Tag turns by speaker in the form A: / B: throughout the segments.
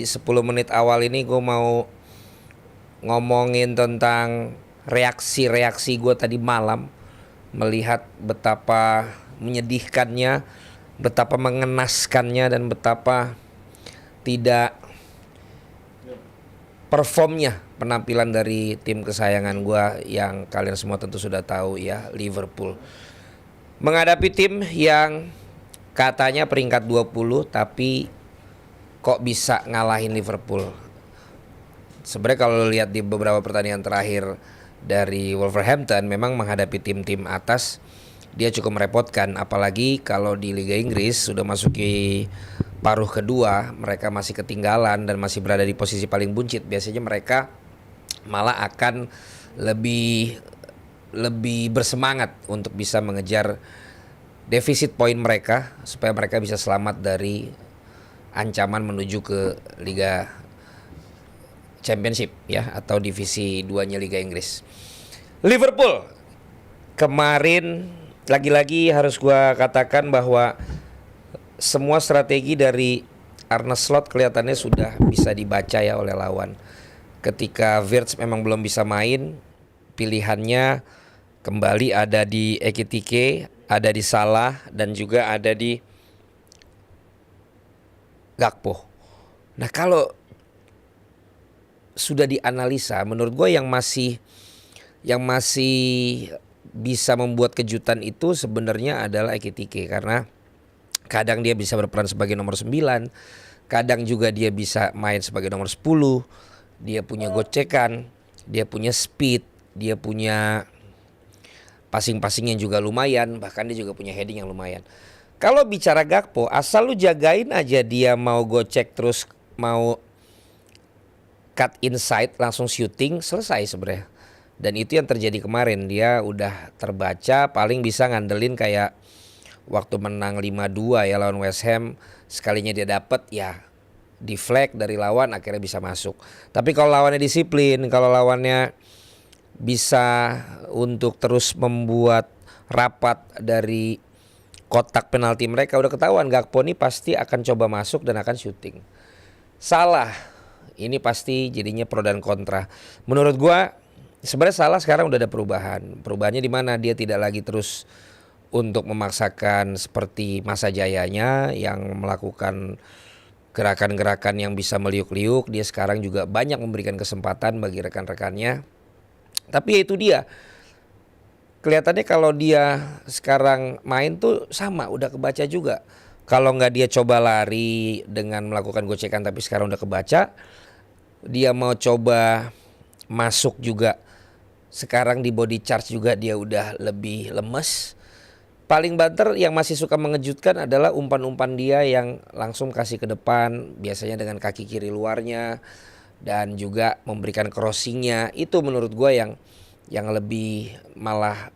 A: di 10 menit awal ini gue mau ngomongin tentang reaksi-reaksi gue tadi malam, melihat betapa menyedihkannya, betapa mengenaskannya, dan betapa tidak performnya penampilan dari tim kesayangan gue yang kalian semua tentu sudah tahu ya, Liverpool. Menghadapi tim yang katanya peringkat 20 tapi kok bisa ngalahin Liverpool. Sebenarnya kalau lihat di beberapa pertandingan terakhir dari Wolverhampton, memang menghadapi tim-tim atas dia cukup merepotkan, apalagi kalau di Liga Inggris sudah masuki paruh kedua, mereka masih ketinggalan dan masih berada di posisi paling buncit. Biasanya mereka malah akan lebih bersemangat untuk bisa mengejar defisit poin mereka supaya mereka bisa selamat dari ancaman menuju ke Liga Championship ya, atau divisi 2-nya Liga Inggris. Liverpool kemarin lagi-lagi harus gua katakan bahwa semua strategi dari Arne Slot kelihatannya sudah bisa dibaca ya oleh lawan. Ketika Wirtz memang belum bisa main, pilihannya kembali ada di Ekitike, ada di Salah, dan juga ada di Gakpo. Nah, kalau sudah dianalisa, menurut gue yang masih bisa membuat kejutan itu sebenarnya adalah Ekitike, karena kadang dia bisa berperan sebagai nomor 9, kadang juga dia bisa main sebagai nomor 10. Dia punya gocekan, dia punya speed, dia punya passing yang juga lumayan, bahkan dia juga punya heading yang lumayan. Kalau bicara Gakpo, asal lu jagain aja dia mau gocek terus mau cut inside langsung shooting, selesai sebenarnya. Dan itu yang terjadi kemarin, dia udah terbaca, paling bisa ngandelin kayak waktu menang 5-2 ya lawan West Ham, sekalinya dia dapet ya deflect dari lawan akhirnya bisa masuk. Tapi kalau lawannya disiplin, kalau lawannya bisa untuk terus membuat rapat dari kotak penalti mereka, udah ketahuan Gakpo ini pasti akan coba masuk dan akan syuting. Salah, ini pasti jadinya pro dan kontra. Menurut gua sebenarnya Salah sekarang udah ada perubahan. Perubahannya di mana dia tidak lagi terus untuk memaksakan seperti masa jayanya yang melakukan gerakan-gerakan yang bisa meliuk-liuk. Dia sekarang juga banyak memberikan kesempatan bagi rekan-rekannya. Tapi ya itu dia, kelihatannya kalau dia sekarang main tuh sama, udah kebaca juga. Kalau nggak dia coba lari dengan melakukan gocekan tapi sekarang udah kebaca. Dia mau coba masuk juga, sekarang di body charge juga dia udah lebih lemes. Paling banter yang masih suka mengejutkan adalah umpan-umpan dia yang langsung kasih ke depan, biasanya dengan kaki kiri luarnya, dan juga memberikan crossingnya. Itu menurut gue yang lebih malah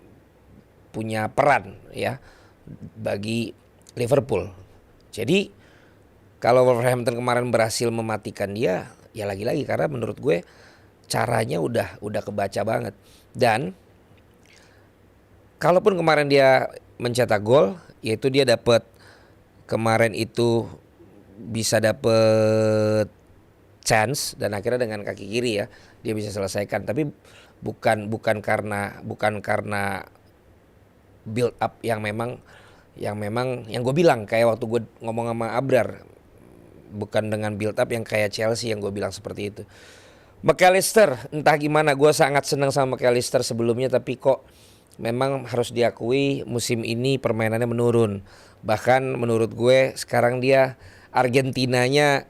A: punya peran ya bagi Liverpool. Jadi kalau Wolverhampton kemarin berhasil mematikan dia, ya lagi-lagi karena menurut gue caranya udah kebaca banget. Dan kalaupun kemarin dia mencetak gol, yaitu dia dapat kemarin itu bisa dapat chance dan akhirnya dengan kaki kiri ya dia bisa selesaikan. Tapi bukan karena build up yang gue bilang kayak waktu gue ngomong sama Abrar, bukan dengan build up yang kayak Chelsea yang gue bilang seperti itu. McAllister entah gimana, gue sangat senang sama McAllister sebelumnya, tapi kok memang harus diakui musim ini permainannya menurun. Bahkan menurut gue sekarang dia Argentinanya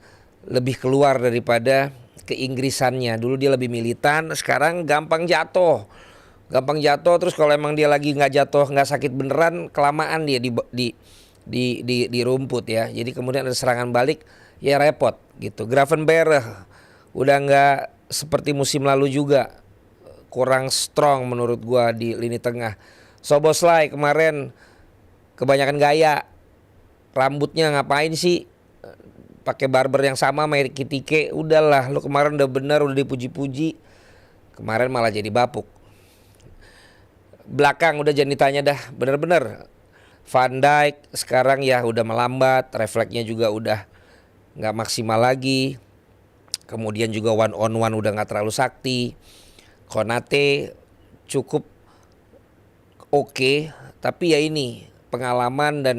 A: lebih keluar daripada keinggrisannya. Dulu dia lebih militan, sekarang gampang jatuh terus kalau emang dia lagi nggak jatuh, nggak sakit beneran, kelamaan dia di rumput ya. Jadi kemudian ada serangan balik ya repot gitu. Gravenberch udah nggak seperti musim lalu juga, kurang strong menurut gua di lini tengah. Szoboszlai kemarin kebanyakan gaya, rambutnya ngapain sih pakai barber yang sama sama Ekitike. Udahlah, lu kemarin udah bener, udah dipuji-puji, kemarin malah jadi bapuk. Belakang udah jangan ditanya dah, bener-bener Van Dijk sekarang ya udah melambat, refleksnya juga udah nggak maksimal lagi. Kemudian juga one on one udah nggak terlalu sakti. Konate cukup oke, tapi ya ini pengalaman dan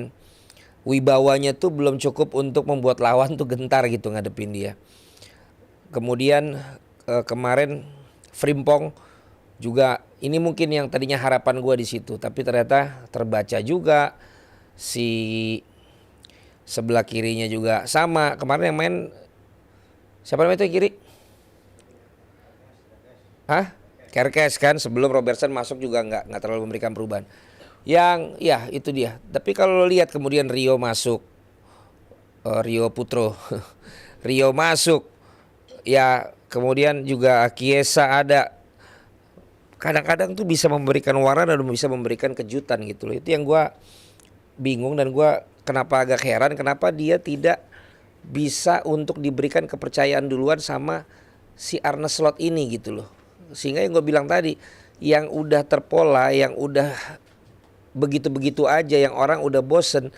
A: wibawanya tuh belum cukup untuk membuat lawan tuh gentar gitu ngadepin dia. Kemudian kemarin Frimpong juga, ini mungkin yang tadinya harapan gue di situ, tapi ternyata terbaca juga. Si sebelah kirinya juga sama. Kemarin yang main siapa namanya itu kiri? Hah? Kerkes kan, sebelum Robertson masuk juga nggak terlalu memberikan perubahan. Yang ya itu dia. Tapi kalau lo lihat kemudian Rio masuk, Rio Putro, Rio masuk, ya kemudian juga Chiesa ada. Kadang-kadang tuh bisa memberikan warna dan bisa memberikan kejutan gitu loh. Itu yang gue bingung dan gue kenapa agak heran kenapa dia tidak bisa untuk diberikan kepercayaan duluan sama si Arne Slot ini gitu loh. Sehingga yang gue bilang tadi, yang udah terpola, yang udah begitu-begitu aja, yang orang udah bosen,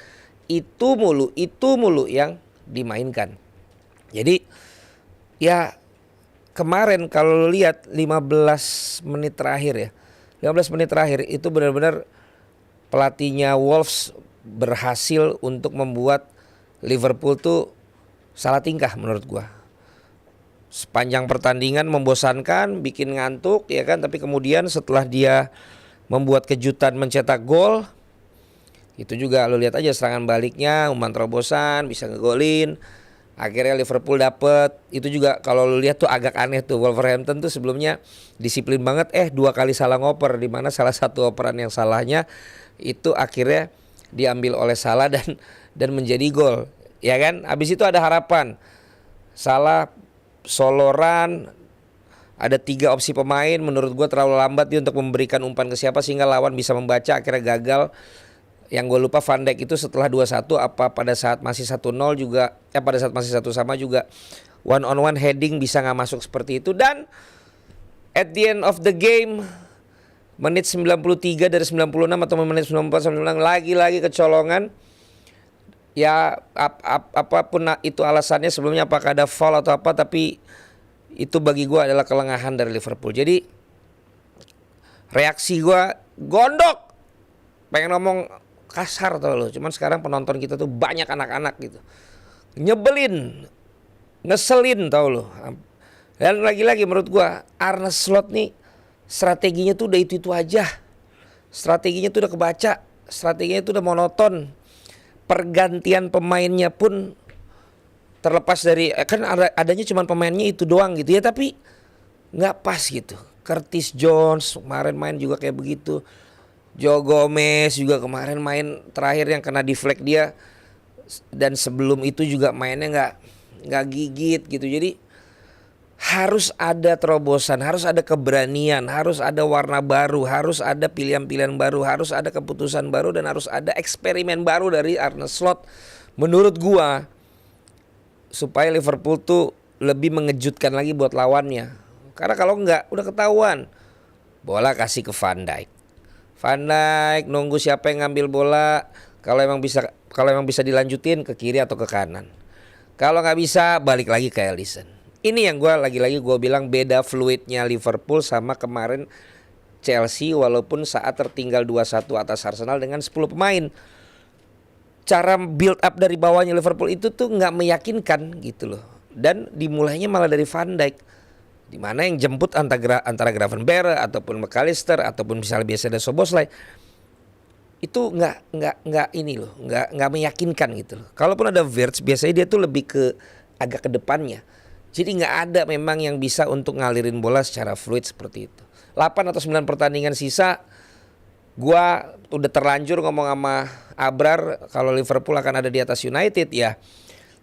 A: itu mulu yang dimainkan. Jadi ya kemarin kalau lihat 15 menit terakhir ya, 15 menit terakhir itu benar-benar pelatihnya Wolves berhasil untuk membuat Liverpool tuh salah tingkah menurut gua. Sepanjang pertandingan membosankan, bikin ngantuk ya kan, tapi kemudian setelah dia membuat kejutan mencetak gol, itu juga lo lihat aja serangan baliknya, umpan terobosan, bisa ngegolin. Akhirnya Liverpool dapet. Itu juga kalau lu lihat tuh agak aneh tuh, Wolverhampton tuh sebelumnya disiplin banget, 2 kali salah ngoper, di mana salah satu operan yang salahnya itu akhirnya diambil oleh Salah dan menjadi gol. Ya kan? Habis itu ada harapan. Salah soloran, ada 3 opsi pemain, menurut gua terlalu lambat dia untuk memberikan umpan ke siapa sehingga lawan bisa membaca, akhirnya gagal. Yang gue lupa Van Dijk itu setelah 2-1 apa pada saat masih 1-0 juga, pada saat masih 1-1 juga one on one heading bisa gak masuk seperti itu. Dan at the end of the game, menit 93 dari 96 atau menit 94-96 lagi-lagi kecolongan. Ya apapun itu alasannya sebelumnya, apakah ada foul atau apa, tapi itu bagi gue adalah kelengahan dari Liverpool. Jadi reaksi gue gondok, pengen ngomong kasar tau lo, cuman sekarang penonton kita tuh banyak anak-anak gitu, nyebelin, ngeselin tau lo. Dan lagi-lagi menurut gua Arne Slot nih strateginya tuh udah itu aja, strateginya tuh udah kebaca, strateginya tuh udah monoton, pergantian pemainnya pun terlepas dari kan adanya cuman pemainnya itu doang gitu ya, tapi nggak pas gitu. Curtis Jones kemarin main juga kayak begitu. Joe Gomez juga kemarin main terakhir yang kena deflect dia, dan sebelum itu juga mainnya nggak gigit gitu. Jadi harus ada terobosan, harus ada keberanian, harus ada warna baru, harus ada pilihan-pilihan baru, harus ada keputusan baru, dan harus ada eksperimen baru dari Arne Slot menurut gua, supaya Liverpool tuh lebih mengejutkan lagi buat lawannya. Karena kalau nggak udah ketahuan, bola kasih ke Van Dijk. Van Dijk nunggu siapa yang ngambil bola, kalau emang bisa dilanjutin ke kiri atau ke kanan. Kalau nggak bisa balik lagi ke Alisson. Ini yang gue lagi-lagi bilang beda fluidnya Liverpool sama kemarin Chelsea, walaupun saat tertinggal 2-1 atas Arsenal dengan 10 pemain. Cara build up dari bawahnya Liverpool itu tuh nggak meyakinkan gitu loh. Dan dimulainya malah dari Van Dijk, di mana yang jemput antara Gravenberch ataupun McAllister ataupun misalnya biasa ada Szoboszlai itu nggak ini loh, nggak meyakinkan gitu loh. Kalaupun ada Wirtz biasanya dia tuh lebih ke agak ke depannya. Jadi nggak ada memang yang bisa untuk ngalirin bola secara fluid seperti itu. 8 atau 9 pertandingan sisa, gua udah terlanjur ngomong sama Abrar kalau Liverpool akan ada di atas United ya.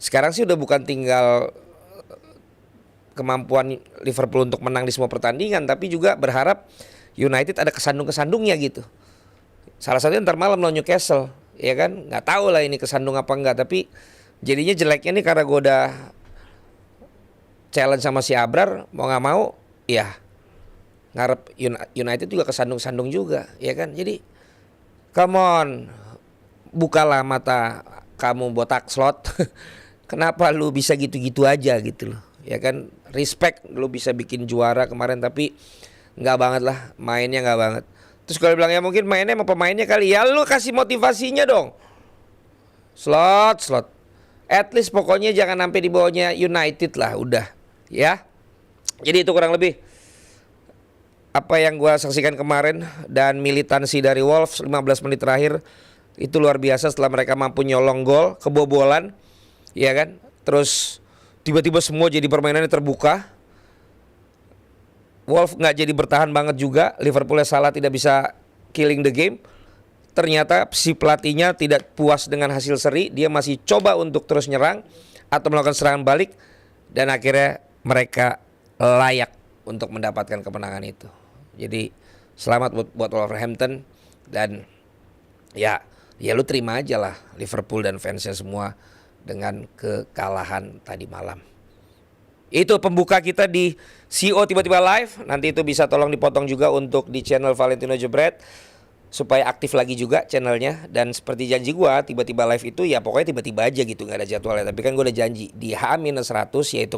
A: Sekarang sih udah bukan tinggal kemampuan Liverpool untuk menang di semua pertandingan, tapi juga berharap United ada kesandung-kesandungnya gitu. Salah satunya ntar malam lawan Newcastle, ya kan? Nggak tahu lah ini kesandung apa enggak, tapi jadinya jeleknya nih karena gue udah challenge sama si Abrar, mau nggak mau, ya ngarep United juga kesandung-sandung juga, ya kan? Jadi come on, bukalah mata kamu botak Slot. Kenapa lu bisa gitu-gitu aja gitu loh, ya kan? respect lu bisa bikin juara kemarin, tapi nggak banget lah, mainnya nggak banget. Terus kalau bilang ya mungkin mainnya sama pemainnya kali, ya lu kasih motivasinya dong. Slot. At least pokoknya jangan sampai di bawahnya United lah, udah ya. Jadi itu kurang lebih apa yang gua saksikan kemarin, dan militansi dari Wolves 15 menit terakhir itu luar biasa setelah mereka mampu nyolong gol, kebobolan, ya kan? Terus tiba-tiba semua jadi permainannya terbuka. Wolves nggak jadi bertahan banget juga. Liverpoolnya salah, tidak bisa killing the game. Ternyata si pelatihnya tidak puas dengan hasil seri, dia masih coba untuk terus nyerang atau melakukan serangan balik, dan akhirnya mereka layak untuk mendapatkan kemenangan itu. Jadi selamat buat Wolverhampton, dan ya lu terima aja lah Liverpool dan fansnya semua dengan kekalahan tadi malam. Itu pembuka kita di CO tiba-tiba live. Nanti itu bisa tolong dipotong juga untuk di channel Valentino Jebret supaya aktif lagi juga channelnya. Dan seperti janji gua, tiba-tiba live itu ya pokoknya tiba-tiba aja gitu, nggak ada jadwalnya. Tapi kan gua udah janji di H-100 yaitu